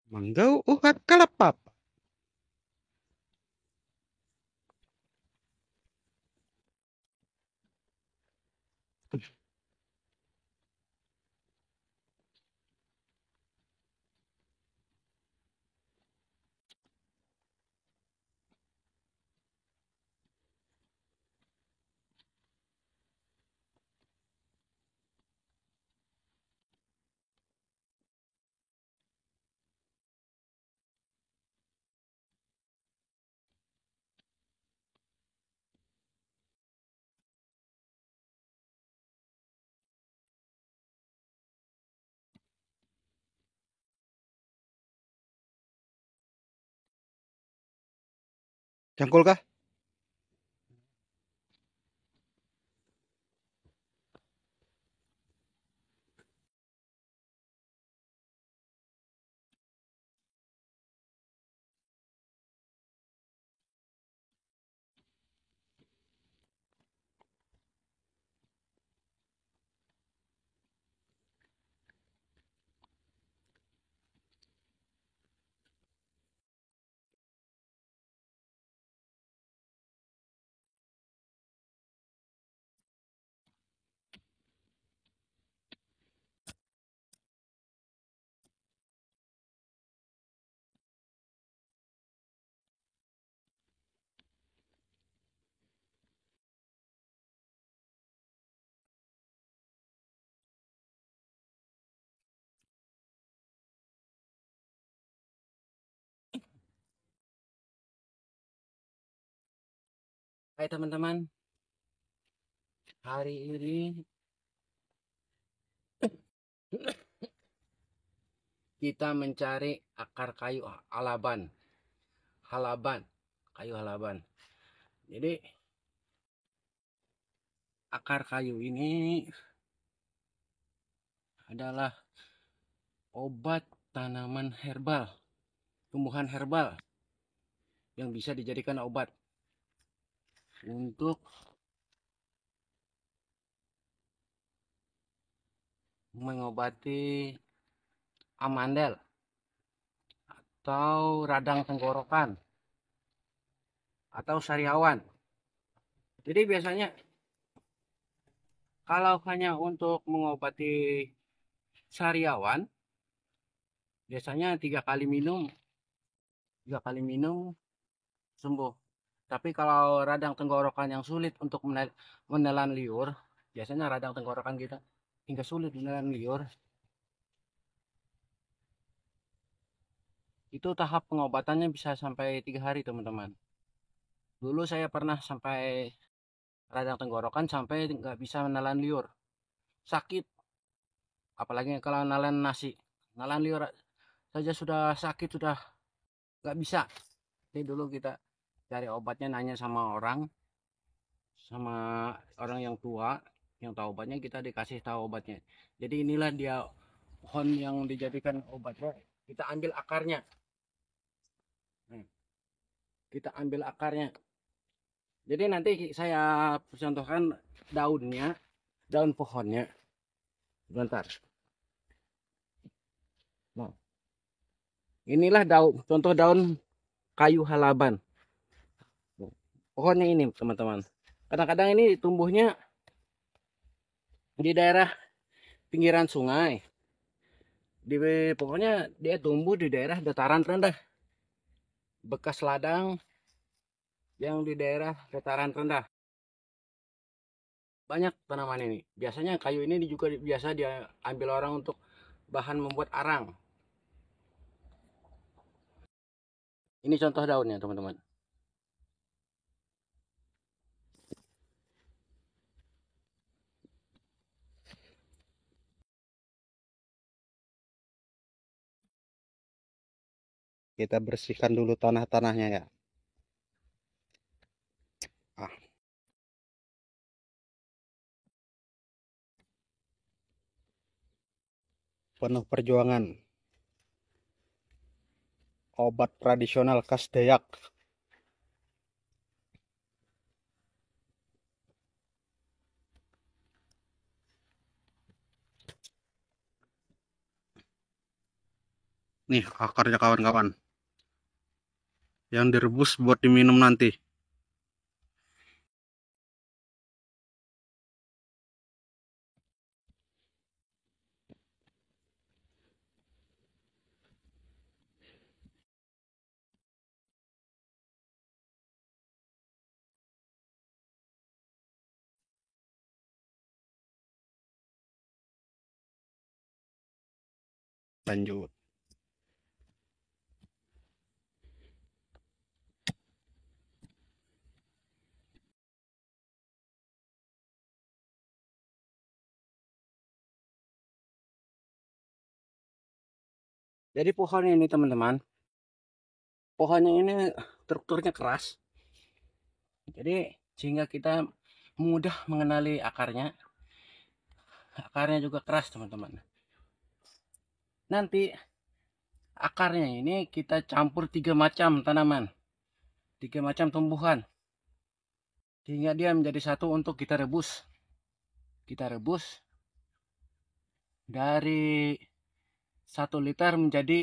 Manggau uhat kalapap. Cangkul kah? Hai teman-teman, hari ini kita mencari akar kayu kayu halaban. Jadi akar kayu ini adalah obat tanaman herbal, tumbuhan herbal yang bisa dijadikan obat untuk mengobati amandel atau radang tenggorokan atau sariawan. Jadi biasanya kalau hanya untuk mengobati sariawan, biasanya tiga kali minum sembuh. Tapi kalau radang tenggorokan yang sulit untuk menelan liur, biasanya radang tenggorokan kita hingga sulit menelan liur, itu tahap pengobatannya bisa sampai 3 hari teman-teman. Dulu saya pernah sampai radang tenggorokan sampai nggak bisa menelan liur, sakit. Apalagi kalau menelan nasi, menelan liur saja sudah sakit, sudah nggak bisa. Jadi dulu kita cari obatnya, nanya sama orang yang tua yang tahu obatnya, kita dikasih tahu obatnya. Jadi inilah dia pohon yang dijadikan obatnya. Kita ambil akarnya. Nah, kita ambil akarnya. Jadi nanti saya contohkan daunnya, daun pohonnya. Bentar. Nah, inilah contoh daun kayu halaban. Pohonnya ini teman-teman. Kadang-kadang ini tumbuhnya di daerah pinggiran sungai. Di pokoknya dia tumbuh di daerah dataran rendah, bekas ladang yang di daerah dataran rendah. Banyak tanaman ini. Biasanya kayu ini juga biasa diambil orang untuk bahan membuat arang. Ini contoh daunnya teman-teman. Kita bersihkan dulu tanah-tanahnya ya. Ah, penuh perjuangan. Obat tradisional khas Dayak. Nih akarnya kawan-kawan. Yang direbus buat diminum nanti. Lanjut. Jadi pohonnya ini teman-teman, pohonnya ini strukturnya keras. Jadi sehingga kita mudah mengenali akarnya. Akarnya juga keras teman-teman. Nanti akarnya ini kita campur 3 macam tanaman, 3 macam tumbuhan, sehingga dia menjadi satu untuk kita rebus. Kita rebus dari 1 liter menjadi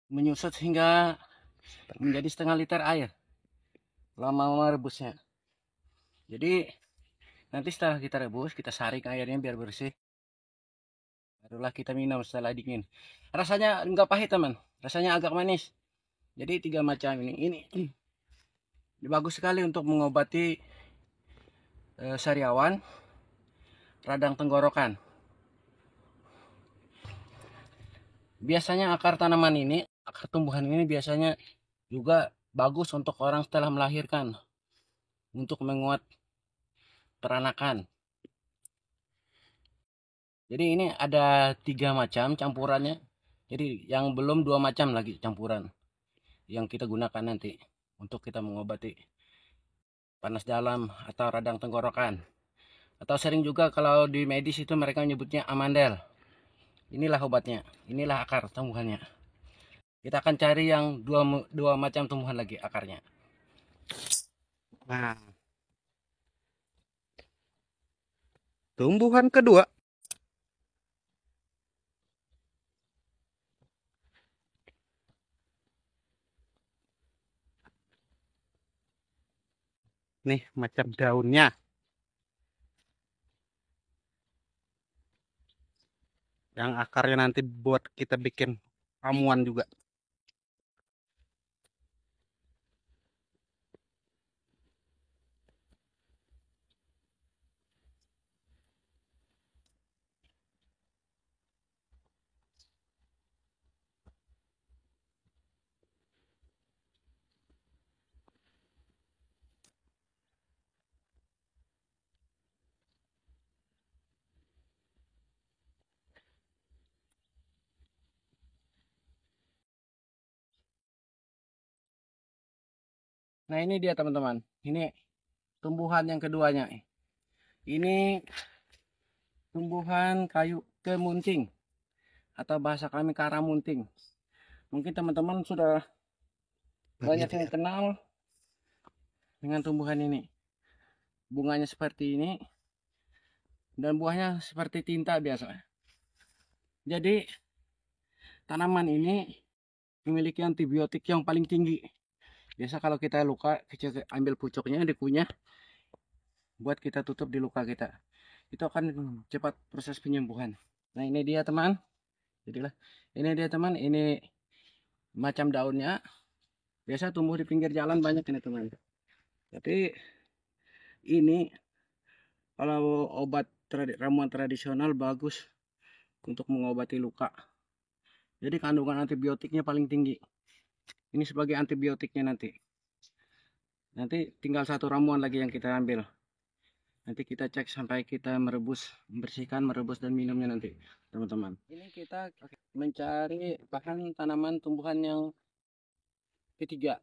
menyusut hingga menjadi setengah liter air lama merebusnya. Jadi nanti setelah kita rebus, kita saring airnya biar bersih, barulah kita minum setelah dingin. Rasanya enggak pahit teman, rasanya agak manis. Jadi 3 macam ini bagus sekali untuk mengobati sariawan, radang tenggorokan. Biasanya akar tanaman ini, akar tumbuhan ini biasanya juga bagus untuk orang setelah melahirkan, untuk menguat peranakan. Jadi ini ada 3 macam campurannya. Jadi yang belum 2 macam lagi campuran yang kita gunakan nanti untuk kita mengobati panas dalam atau radang tenggorokan. Atau sering juga kalau di medis itu mereka menyebutnya amandel. Inilah obatnya, inilah akar tumbuhannya. Kita akan cari yang dua macam tumbuhan lagi akarnya. Nah, tumbuhan kedua. Nih macam daunnya. Yang akarnya nanti buat kita bikin ramuan juga. Nah ini dia teman-teman. Ini tumbuhan yang keduanya. Ini tumbuhan kayu kemunting atau bahasa kami karamunting. Mungkin teman-teman sudah banyak yang kenal dengan tumbuhan ini. Bunganya seperti ini dan buahnya seperti tinta biasa. Jadi tanaman ini memiliki antibiotik yang paling tinggi. Biasa kalau kita luka, kita ambil pucuknya, dikunyah, buat kita tutup di luka kita. Itu akan cepat proses penyembuhan. Nah ini dia teman. Jadilah ini dia teman. Ini macam daunnya. Biasa tumbuh di pinggir jalan banyak ini teman. Tapi ini kalau obat ramuan tradisional bagus untuk mengobati luka. Jadi kandungan antibiotiknya paling tinggi. Ini sebagai antibiotiknya nanti. Nanti tinggal 1 ramuan lagi yang kita ambil. Nanti kita cek sampai kita merebus, membersihkan, merebus dan minumnya nanti, teman-teman. Ini kita mencari bahan tanaman tumbuhan yang ketiga.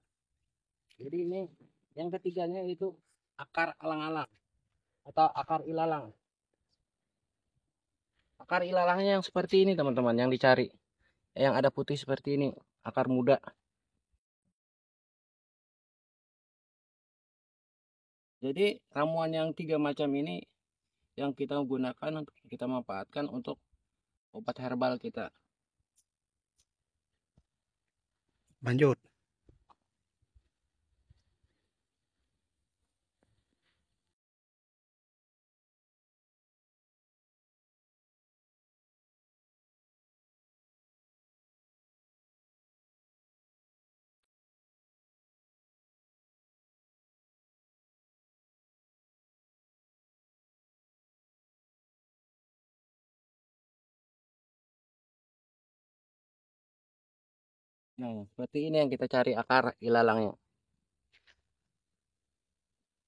Jadi ini yang ketiganya itu akar alang-alang atau akar ilalang. Akar ilalangnya yang seperti ini, teman-teman, yang dicari. Yang ada putih seperti ini, akar muda. Jadi ramuan yang 3 macam ini yang kita gunakan, kita manfaatkan untuk obat herbal kita. Lanjut. Nah, seperti ini yang kita cari akar ilalangnya.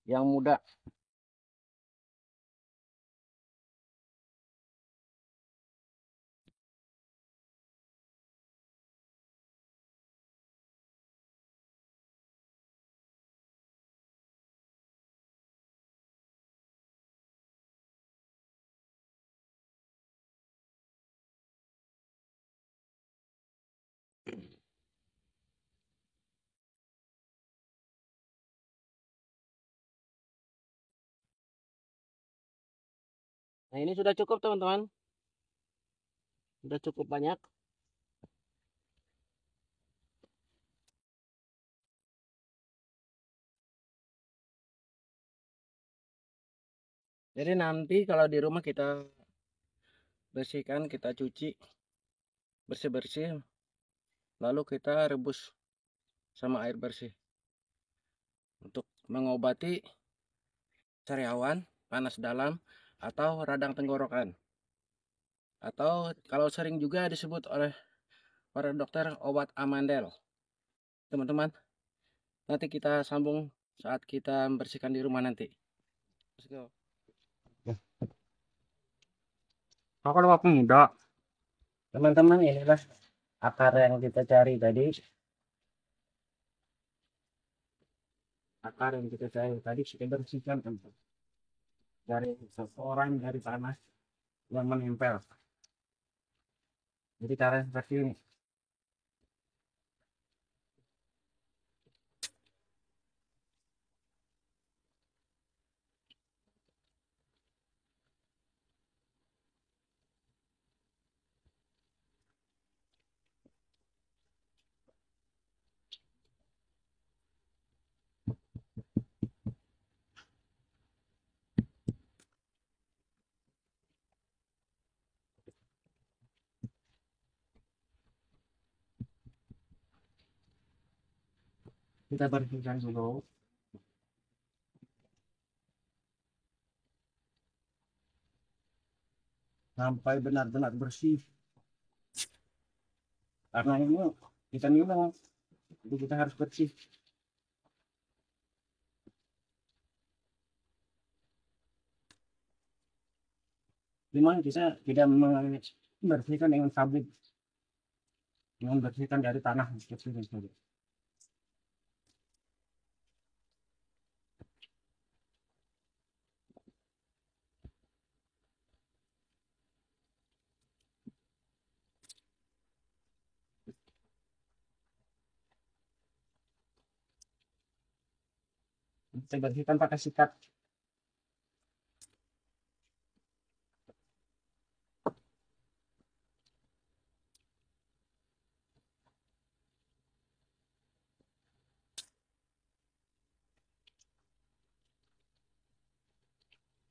Yang muda. Nah, ini sudah cukup teman-teman. Sudah cukup banyak. Jadi nanti kalau di rumah kita bersihkan, kita cuci bersih-bersih, lalu kita rebus sama air bersih untuk mengobati sariawan, panas dalam, atau radang tenggorokan. Atau kalau sering juga disebut oleh para dokter obat amandel. Teman-teman, nanti kita sambung saat kita membersihkan di rumah nanti. Let's go. Kalau waktu muda. Teman-teman, inilah akar yang kita cari tadi. Akar yang kita cari tadi kita bersihkan dari seseorang dari tanah yang menempel. Jadi caranya seperti ini. Kita bersihkan dulu. Sampai benar-benar bersih. Karena ini kita nimbang, jadi kita harus bersih. Memang kita tidak membersihkan dengan sabun, membersihkan dari tanah seperti ini. Kita bersihkan pakai sikat.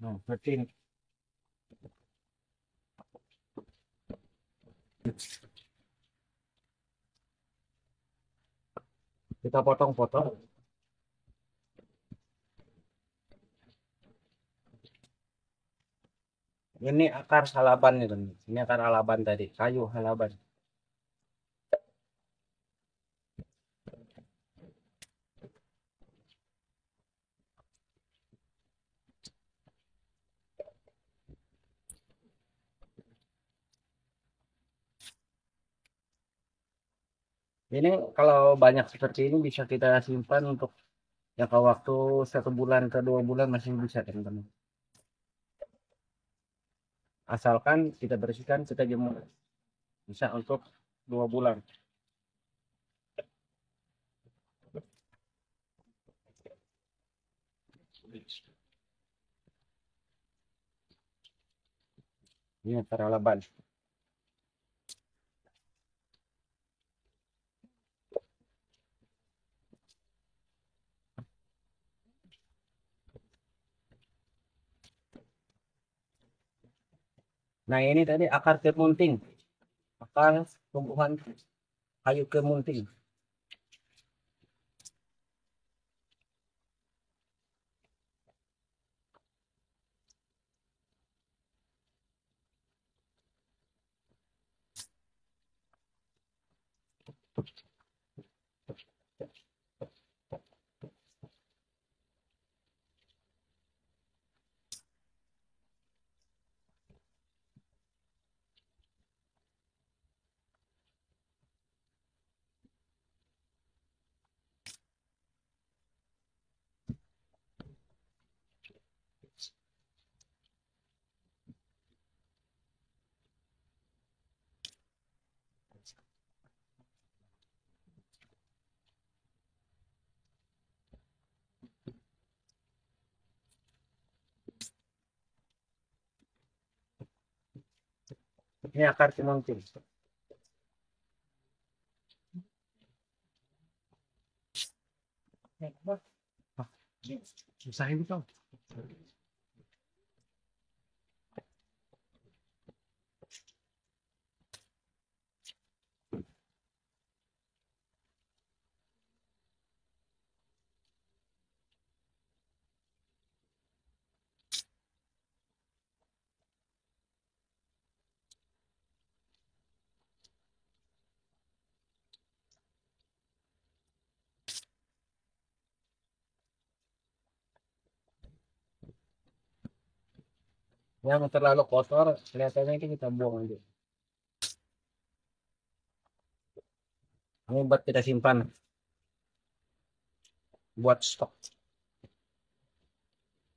Nah, seperti ini. Kita potong-potong. Ini akar halaban nih, teman. Ini akar halaban tadi, kayu halaban. Ini kalau banyak seperti ini bisa kita simpan untuk jangka waktu 1 bulan ke 2 bulan masih bisa, teman-teman. Asalkan kita bersihkan, kita jemur. Bisa untuk 2 bulan. Ini akar halaban. Nah, ini tadi akar kemunting, akar tumbuhan kayu kemunting. Ini akar kemunting. Usahain kau. Yang terlalu kotor, kelihatannya itu kita buang aja. Ini buat kita simpan, buat stok.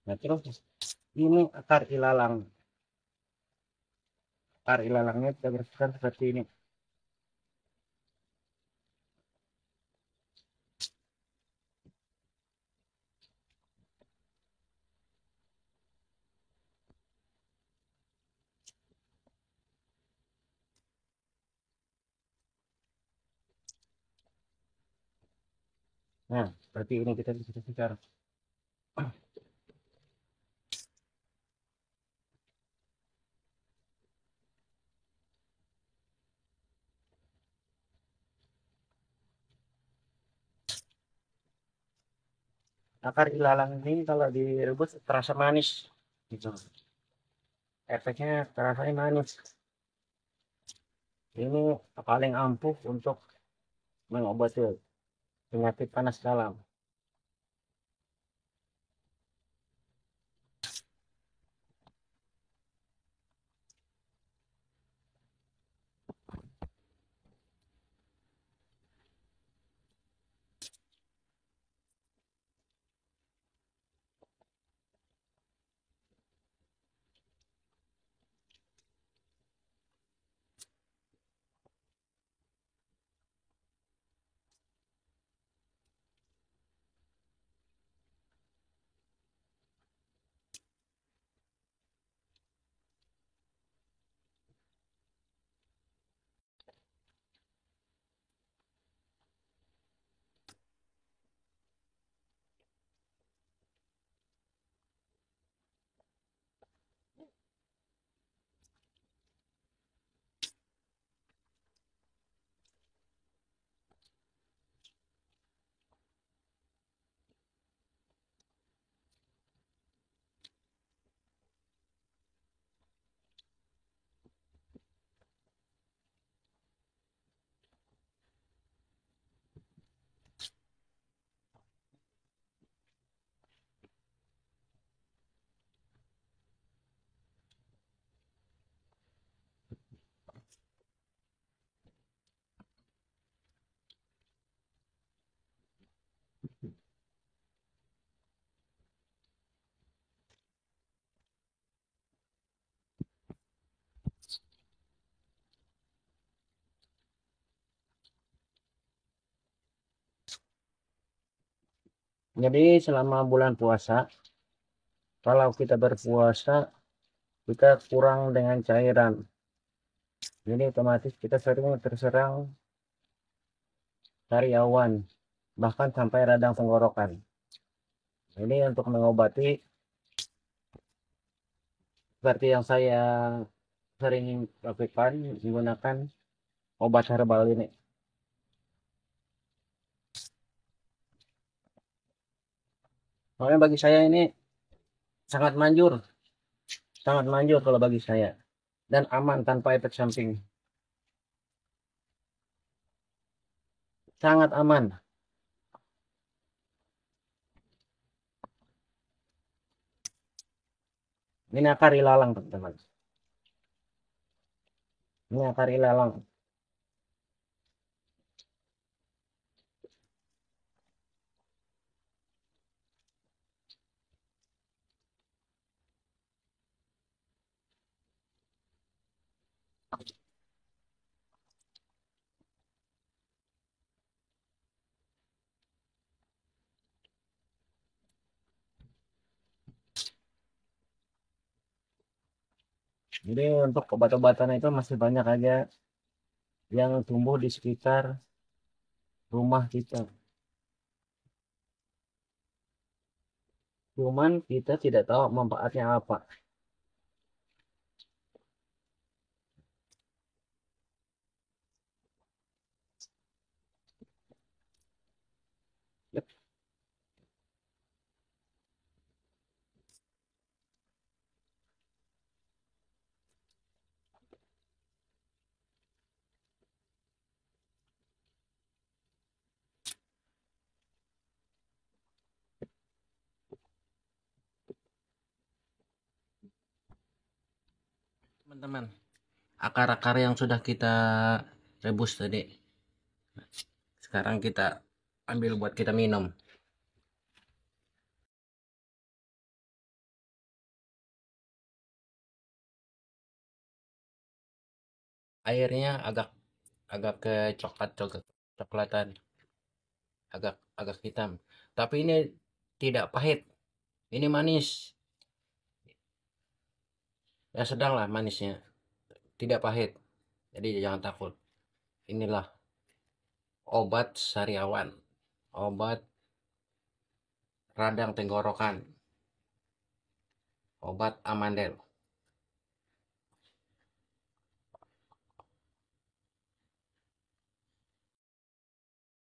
Nah, terus ini akar ilalang. Akar ilalangnya kita bersihkan seperti ini. Nah, seperti ini kita bisa bersihkan. Akar ilalang ini kalau direbus terasa manis, gitu. Efeknya terasa manis. Ini paling ampuh untuk mengobati penyakit panas dalam. Jadi selama bulan puasa, kalau kita berpuasa, kita kurang dengan cairan. Jadi otomatis kita sering terserang sariawan, bahkan sampai radang tenggorokan. Ini untuk mengobati seperti yang saya sering lakukan menggunakan obat herbal ini. Soalnya bagi saya ini sangat manjur kalau bagi saya, dan aman tanpa efek samping, sangat aman. Ini akar ilalang teman-teman, ini akar ilalang. Jadi untuk obat-obatan itu masih banyak aja yang tumbuh di sekitar rumah kita. Cuman kita tidak tahu manfaatnya apa. Teman-teman, akar-akar yang sudah kita rebus tadi, sekarang kita ambil buat kita minum. Airnya agak agak ke coklatan, agak agak hitam. Tapi ini tidak pahit, ini manis. Ya sedang lah manisnya, tidak pahit. Jadi jangan takut. Inilah obat sariawan, obat radang tenggorokan, obat amandel.